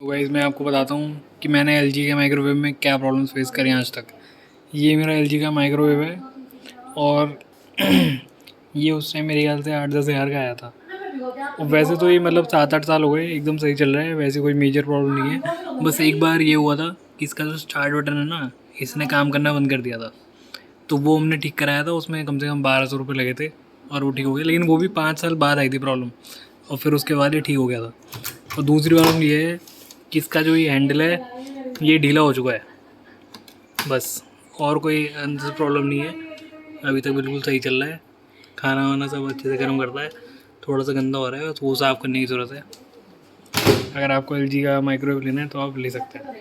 Guys मैं आपको बताता हूँ कि मैंने एलजी के माइक्रोवेव में क्या प्रॉब्लम्स फेस करी आज तक। ये मेरा एलजी का माइक्रोवेव है और ये उस टाइम मेरे ख्याल से 8-10 हज़ार का आया था। और वैसे तो ये मतलब 7-8 साल हो गए एकदम सही चल रहा है, वैसे कोई मेजर प्रॉब्लम नहीं है। बस एक बार ये हुआ था कि इसका जो स्टार्ट बटन है ना, इसने काम करना बंद कर दिया था। तो वो हमने ठीक कराया था, उसमें कम से कम 1200 रुपये लगे थे और वो ठीक हो गया। लेकिन वो भी 5 साल बाद आई थी प्रॉब्लम, और फिर उसके बाद ये ठीक हो गया था। और दूसरी प्रॉब्लम ये है कि इसका जो ये हैंडल है ये ढीला हो चुका है बस, और कोई अंदर प्रॉब्लम नहीं है। अभी तक बिल्कुल सही चल रहा है, खाना वाना सब अच्छे से गर्म करता है। थोड़ा सा गंदा हो रहा है तो वो साफ़ करने की ज़रूरत है। अगर आपको एलजी का माइक्रोवेव लेना है तो आप ले सकते हैं।